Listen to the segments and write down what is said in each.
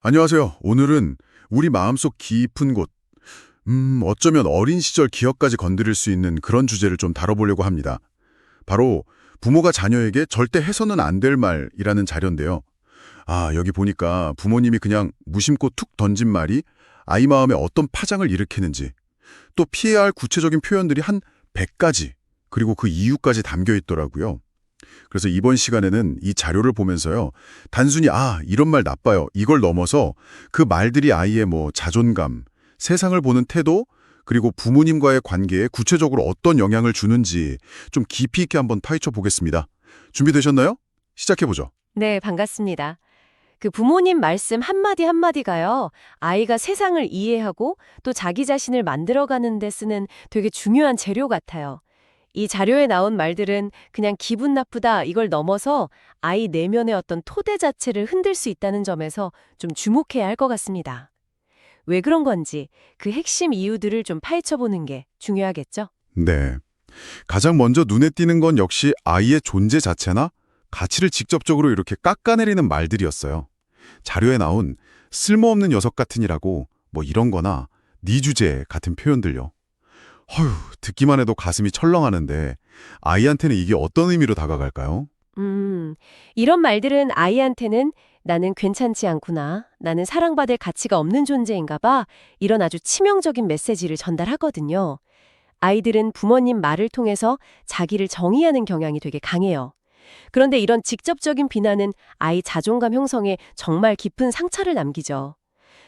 안녕하세요. 오늘은 우리 마음속 깊은 곳, 어쩌면 어린 시절 기억까지 건드릴 수 있는 그런 주제를 좀 다뤄보려고 합니다. 바로 부모가 자녀에게 절대 해서는 안 될 말이라는 자료인데요. 여기 보니까 부모님이 그냥 무심코 툭 던진 말이 아이 마음에 어떤 파장을 일으키는지, 또 피해야 할 구체적인 표현들이 한 100가지, 그리고 그 이유까지 담겨 있더라고요. 그래서 이번 시간에는 이 자료를 보면서요. 단순히 이런 말 나빠요. 이걸 넘어서 그 말들이 아이의 자존감, 세상을 보는 태도, 그리고 부모님과의 관계에 구체적으로 어떤 영향을 주는지 좀 깊이 있게 한번 파헤쳐 보겠습니다. 준비되셨나요? 시작해 보죠. 네, 반갑습니다. 그 부모님 말씀 한마디 한마디가요, 아이가 세상을 이해하고 또 자기 자신을 만들어가는 데 쓰는 되게 중요한 재료 같아요. 이 자료에 나온 말들은 그냥 기분 나쁘다 이걸 넘어서 아이 내면의 어떤 토대 자체를 흔들 수 있다는 점에서 좀 주목해야 할 것 같습니다. 왜 그런 건지 그 핵심 이유들을 좀 파헤쳐 보는 게 중요하겠죠? 네. 가장 먼저 눈에 띄는 건 역시 아이의 존재 자체나 가치를 직접적으로 이렇게 깎아내리는 말들이었어요. 자료에 나온 쓸모없는 녀석 같으니라고 이런 거나 네 주제 같은 표현들요. 허휴, 듣기만 해도 가슴이 철렁하는데 아이한테는 이게 어떤 의미로 다가갈까요? 이런 말들은 아이한테는 나는 괜찮지 않구나, 나는 사랑받을 가치가 없는 존재인가 봐, 이런 아주 치명적인 메시지를 전달하거든요. 아이들은 부모님 말을 통해서 자기를 정의하는 경향이 되게 강해요. 그런데 이런 직접적인 비난은 아이 자존감 형성에 정말 깊은 상처를 남기죠.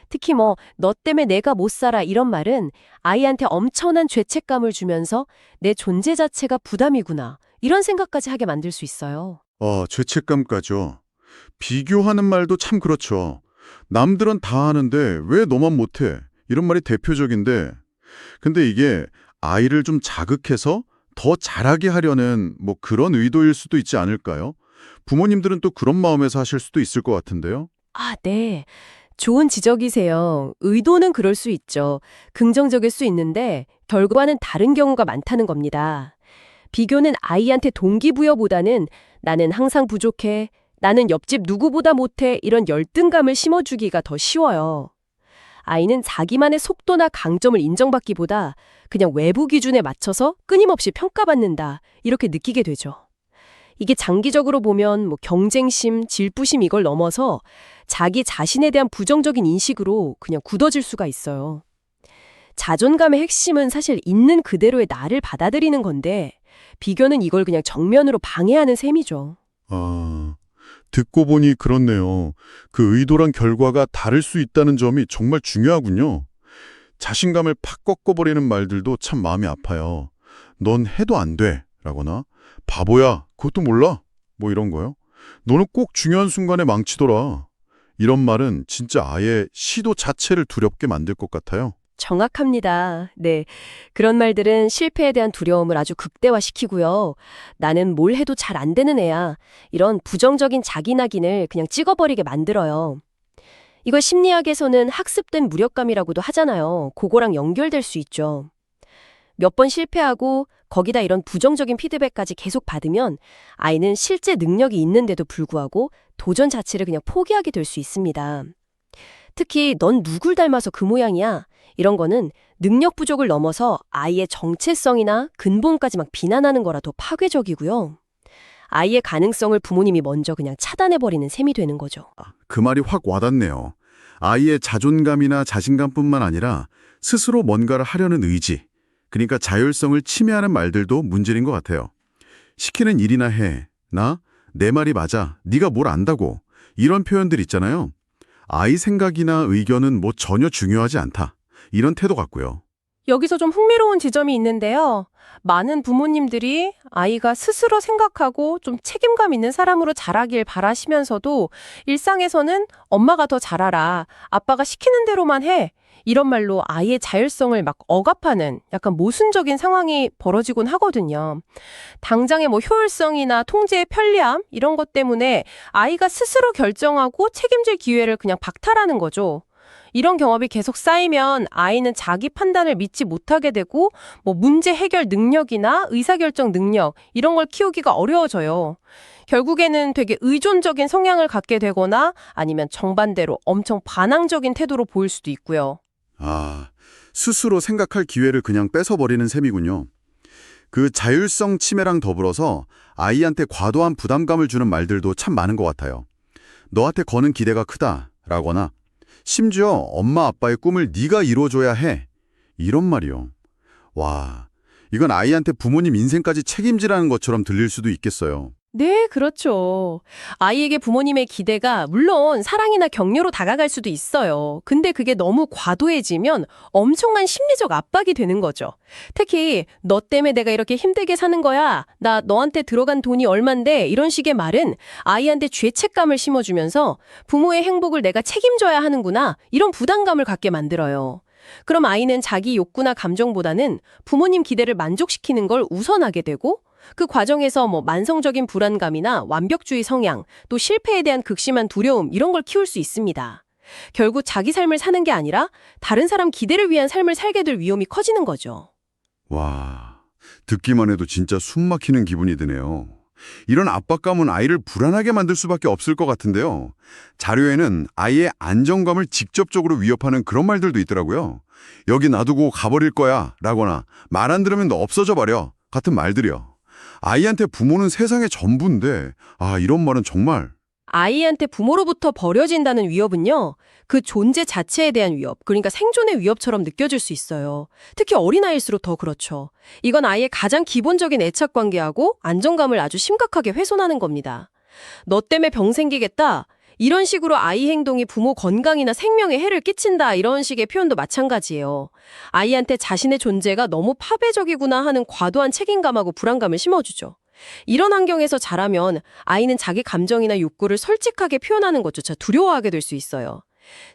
특히 너 때문에 내가 못 살아 이런 말은 아이한테 엄청난 죄책감을 주면서 내 존재 자체가 부담이구나, 이런 생각까지 하게 만들 수 있어요. 죄책감까죠. 비교하는 말도 참 그렇죠. 남들은 다 하는데 왜 너만 못해? 이런 말이 대표적인데, 근데 이게 아이를 좀 자극해서 더 잘하게 하려는 그런 의도일 수도 있지 않을까요? 부모님들은 또 그런 마음에서 하실 수도 있을 것 같은데요. 네. 좋은 지적이세요. 의도는 그럴 수 있죠. 긍정적일 수 있는데 결과는 다른 경우가 많다는 겁니다. 비교는 아이한테 동기부여보다는 나는 항상 부족해, 나는 옆집 누구보다 못해, 이런 열등감을 심어주기가 더 쉬워요. 아이는 자기만의 속도나 강점을 인정받기보다 그냥 외부 기준에 맞춰서 끊임없이 평가받는다, 이렇게 느끼게 되죠. 이게 장기적으로 보면 경쟁심, 질투심 이걸 넘어서 자기 자신에 대한 부정적인 인식으로 그냥 굳어질 수가 있어요. 자존감의 핵심은 사실 있는 그대로의 나를 받아들이는 건데 비교는 이걸 그냥 정면으로 방해하는 셈이죠. 아, 듣고 보니 그렇네요. 그 의도랑 결과가 다를 수 있다는 점이 정말 중요하군요. 자신감을 팍 꺾어버리는 말들도 참 마음이 아파요. 넌 해도 안 돼. 라거나 바보야, 그것도 몰라. 이런 거요. 너는 꼭 중요한 순간에 망치더라. 이런 말은 진짜 아예 시도 자체를 두렵게 만들 것 같아요. 정확합니다. 네. 그런 말들은 실패에 대한 두려움을 아주 극대화시키고요. 나는 뭘 해도 잘 안 되는 애야, 이런 부정적인 자기 낙인을 그냥 찍어버리게 만들어요. 이걸 심리학에서는 학습된 무력감이라고도 하잖아요. 그거랑 연결될 수 있죠. 몇 번 실패하고 거기다 이런 부정적인 피드백까지 계속 받으면 아이는 실제 능력이 있는데도 불구하고 도전 자체를 그냥 포기하게 될 수 있습니다. 특히 넌 누굴 닮아서 그 모양이야, 이런 거는 능력 부족을 넘어서 아이의 정체성이나 근본까지 막 비난하는 거라 더 파괴적이고요. 아이의 가능성을 부모님이 먼저 그냥 차단해버리는 셈이 되는 거죠. 그 말이 확 와닿네요. 아이의 자존감이나 자신감뿐만 아니라 스스로 뭔가를 하려는 의지, 그러니까 자율성을 침해하는 말들도 문제인 것 같아요. 시키는 일이나 해, 내 말이 맞아, 네가 뭘 안다고, 이런 표현들 있잖아요. 아이 생각이나 의견은 전혀 중요하지 않다, 이런 태도 같고요. 여기서 좀 흥미로운 지점이 있는데요. 많은 부모님들이 아이가 스스로 생각하고 좀 책임감 있는 사람으로 자라길 바라시면서도 일상에서는 엄마가 더 잘 알아, 아빠가 시키는 대로만 해, 이런 말로 아이의 자율성을 막 억압하는 약간 모순적인 상황이 벌어지곤 하거든요. 당장의 효율성이나 통제의 편리함 이런 것 때문에 아이가 스스로 결정하고 책임질 기회를 그냥 박탈하는 거죠. 이런 경험이 계속 쌓이면 아이는 자기 판단을 믿지 못하게 되고 문제 해결 능력이나 의사결정 능력 이런 걸 키우기가 어려워져요. 결국에는 되게 의존적인 성향을 갖게 되거나 아니면 정반대로 엄청 반항적인 태도로 보일 수도 있고요. 아, 스스로 생각할 기회를 그냥 뺏어버리는 셈이군요. 그 자율성 침해랑 더불어서 아이한테 과도한 부담감을 주는 말들도 참 많은 것 같아요. 너한테 거는 기대가 크다 라거나 심지어 엄마 아빠의 꿈을 네가 이뤄줘야 해 이런 말이요. 와, 이건 아이한테 부모님 인생까지 책임지라는 것처럼 들릴 수도 있겠어요. 네, 그렇죠. 아이에게 부모님의 기대가 물론 사랑이나 격려로 다가갈 수도 있어요. 근데 그게 너무 과도해지면 엄청난 심리적 압박이 되는 거죠. 특히 너 때문에 내가 이렇게 힘들게 사는 거야. 나 너한테 들어간 돈이 얼만데 이런 식의 말은 아이한테 죄책감을 심어주면서 부모의 행복을 내가 책임져야 하는구나 이런 부담감을 갖게 만들어요. 그럼 아이는 자기 욕구나 감정보다는 부모님 기대를 만족시키는 걸 우선하게 되고 그 과정에서 만성적인 불안감이나 완벽주의 성향, 또 실패에 대한 극심한 두려움 이런 걸 키울 수 있습니다. 결국 자기 삶을 사는 게 아니라 다른 사람 기대를 위한 삶을 살게 될 위험이 커지는 거죠. 와, 듣기만 해도 진짜 숨 막히는 기분이 드네요. 이런 압박감은 아이를 불안하게 만들 수밖에 없을 것 같은데요. 자료에는 아이의 안정감을 직접적으로 위협하는 그런 말들도 있더라고요. 여기 놔두고 가버릴 거야 라거나 말 안 들으면 너 없어져 버려 같은 말들이요. 아이한테 부모는 세상의 전부인데 이런 말은 정말 아이한테 부모로부터 버려진다는 위협은요, 그 존재 자체에 대한 위협, 그러니까 생존의 위협처럼 느껴질 수 있어요. 특히 어린아이일수록 더 그렇죠. 이건 아이의 가장 기본적인 애착관계하고 안정감을 아주 심각하게 훼손하는 겁니다. 너 때문에 병 생기겠다. 이런 식으로 아이 행동이 부모 건강이나 생명에 해를 끼친다 이런 식의 표현도 마찬가지예요. 아이한테 자신의 존재가 너무 파괴적이구나 하는 과도한 책임감하고 불안감을 심어주죠. 이런 환경에서 자라면 아이는 자기 감정이나 욕구를 솔직하게 표현하는 것조차 두려워하게 될 수 있어요.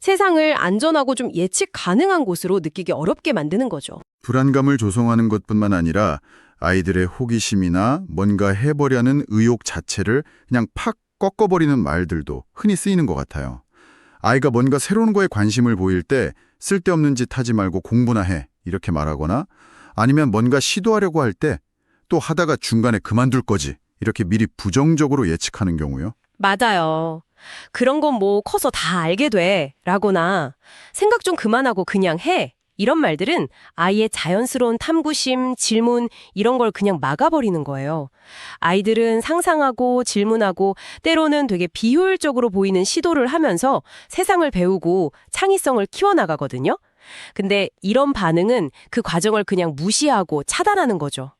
세상을 안전하고 좀 예측 가능한 곳으로 느끼기 어렵게 만드는 거죠. 불안감을 조성하는 것뿐만 아니라 아이들의 호기심이나 뭔가 해보려는 의욕 자체를 그냥 팍 꺾어버리는 말들도 흔히 쓰이는 것 같아요. 아이가 뭔가 새로운 거에 관심을 보일 때 쓸데없는 짓 하지 말고 공부나 해 이렇게 말하거나 아니면 뭔가 시도하려고 할 때 또 하다가 중간에 그만둘 거지 이렇게 미리 부정적으로 예측하는 경우요. 맞아요. 그런 건 커서 다 알게 돼 라거나 생각 좀 그만하고 그냥 해 이런 말들은 아이의 자연스러운 탐구심, 질문 이런 걸 그냥 막아버리는 거예요. 아이들은 상상하고 질문하고 때로는 되게 비효율적으로 보이는 시도를 하면서 세상을 배우고 창의성을 키워나가거든요. 근데 이런 반응은 그 과정을 그냥 무시하고 차단하는 거죠.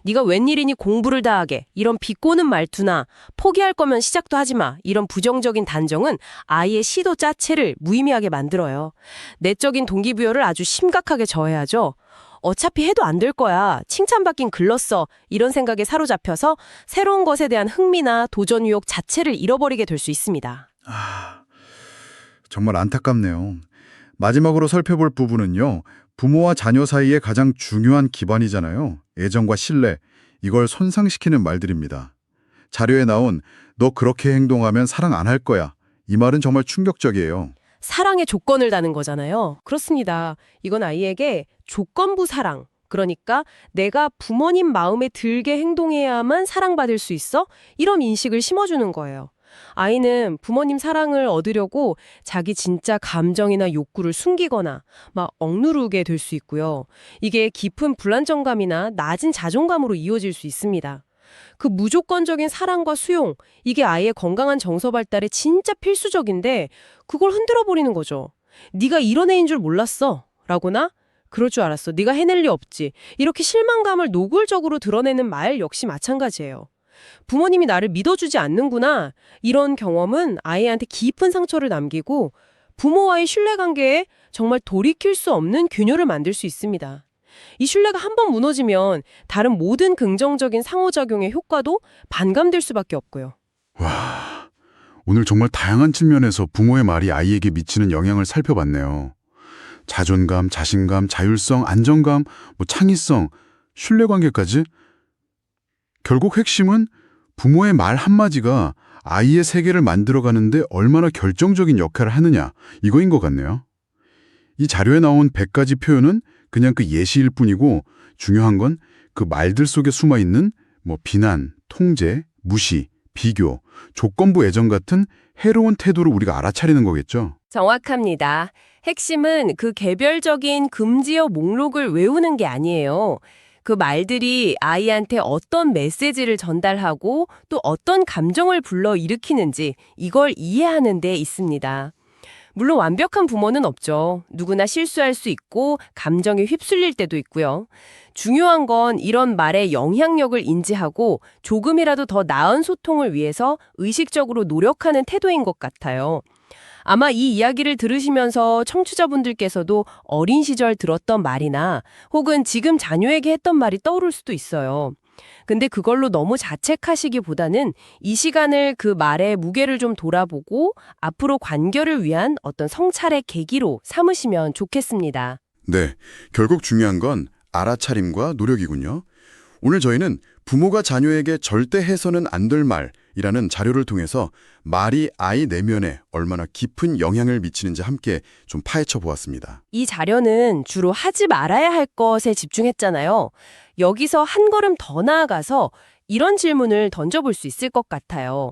네가 웬일이니 공부를 다 하게 이런 비꼬는 말투나 포기할 거면 시작도 하지 마 이런 부정적인 단정은 아이의 시도 자체를 무의미하게 만들어요. 내적인 동기부여를 아주 심각하게 저해하죠. 어차피 해도 안 될 거야. 칭찬받긴 글렀어. 이런 생각에 사로잡혀서 새로운 것에 대한 흥미나 도전 의욕 자체를 잃어버리게 될 수 있습니다. 정말 안타깝네요. 마지막으로 살펴볼 부분은요. 부모와 자녀 사이의 가장 중요한 기반이잖아요. 애정과 신뢰, 이걸 손상시키는 말들입니다. 자료에 나온 너 그렇게 행동하면 사랑 안 할 거야. 이 말은 정말 충격적이에요. 사랑의 조건을 다는 거잖아요. 그렇습니다. 이건 아이에게 조건부 사랑, 그러니까 내가 부모님 마음에 들게 행동해야만 사랑받을 수 있어? 이런 인식을 심어주는 거예요. 아이는 부모님 사랑을 얻으려고 자기 진짜 감정이나 욕구를 숨기거나 막 억누르게 될 수 있고요. 이게 깊은 불안정감이나 낮은 자존감으로 이어질 수 있습니다. 그 무조건적인 사랑과 수용, 이게 아이의 건강한 정서 발달에 진짜 필수적인데 그걸 흔들어버리는 거죠. 네가 이런 애인 줄 몰랐어. 라거나 그럴 줄 알았어. 네가 해낼 리 없지. 이렇게 실망감을 노골적으로 드러내는 말 역시 마찬가지예요. 부모님이 나를 믿어주지 않는구나. 이런 경험은 아이한테 깊은 상처를 남기고 부모와의 신뢰관계에 정말 돌이킬 수 없는 균열을 만들 수 있습니다. 이 신뢰가 한번 무너지면 다른 모든 긍정적인 상호작용의 효과도 반감될 수밖에 없고요. 와, 오늘 정말 다양한 측면에서 부모의 말이 아이에게 미치는 영향을 살펴봤네요. 자존감, 자신감, 자율성, 안정감, 창의성, 신뢰관계까지. 결국 핵심은 부모의 말 한마디가 아이의 세계를 만들어가는데 얼마나 결정적인 역할을 하느냐, 이거인 것 같네요. 이 자료에 나온 100가지 표현은 그냥 그 예시일 뿐이고 중요한 건 그 말들 속에 숨어있는 비난, 통제, 무시, 비교, 조건부 애정 같은 해로운 태도를 우리가 알아차리는 거겠죠. 정확합니다. 핵심은 그 개별적인 금지어 목록을 외우는 게 아니에요. 그 말들이 아이한테 어떤 메시지를 전달하고 또 어떤 감정을 불러일으키는지 이걸 이해하는 데 있습니다. 물론 완벽한 부모는 없죠. 누구나 실수할 수 있고 감정에 휩쓸릴 때도 있고요. 중요한 건 이런 말의 영향력을 인지하고 조금이라도 더 나은 소통을 위해서 의식적으로 노력하는 태도인 것 같아요. 아마 이 이야기를 들으시면서 청취자분들께서도 어린 시절 들었던 말이나 혹은 지금 자녀에게 했던 말이 떠오를 수도 있어요. 근데 그걸로 너무 자책하시기보다는 이 시간을 그 말의 무게를 좀 돌아보고 앞으로 관계를 위한 어떤 성찰의 계기로 삼으시면 좋겠습니다. 네, 결국 중요한 건 알아차림과 노력이군요. 오늘 저희는 부모가 자녀에게 절대 해서는 안 될 말이라는 자료를 통해서 말이 아이 내면에 얼마나 깊은 영향을 미치는지 함께 좀 파헤쳐 보았습니다. 이 자료는 주로 하지 말아야 할 것에 집중했잖아요. 여기서 한 걸음 더 나아가서 이런 질문을 던져볼 수 있을 것 같아요.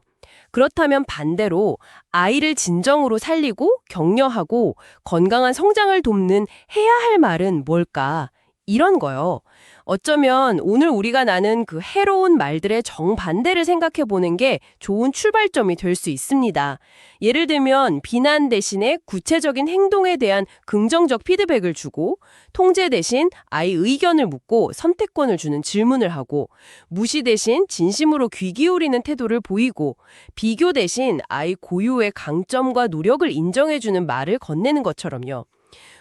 그렇다면 반대로 아이를 진정으로 살리고 격려하고 건강한 성장을 돕는 해야 할 말은 뭘까? 이런 거요. 어쩌면 오늘 우리가 나눈 그 해로운 말들의 정반대를 생각해 보는 게 좋은 출발점이 될 수 있습니다. 예를 들면 비난 대신에 구체적인 행동에 대한 긍정적 피드백을 주고 통제 대신 아이 의견을 묻고 선택권을 주는 질문을 하고 무시 대신 진심으로 귀 기울이는 태도를 보이고 비교 대신 아이 고유의 강점과 노력을 인정해주는 말을 건네는 것처럼요.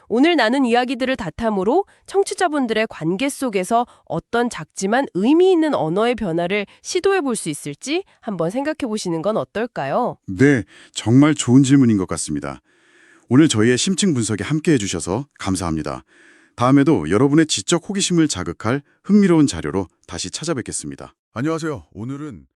오늘 나눈 이야기들을 바탕으로 청취자분들의 관계 속에서 어떤 작지만 의미 있는 언어의 변화를 시도해 볼 수 있을지 한번 생각해 보시는 건 어떨까요? 네, 정말 좋은 질문인 것 같습니다. 오늘 저희의 심층 분석에 함께해 주셔서 감사합니다. 다음에도 여러분의 지적 호기심을 자극할 흥미로운 자료로 다시 찾아뵙겠습니다. 안녕하세요. 오늘은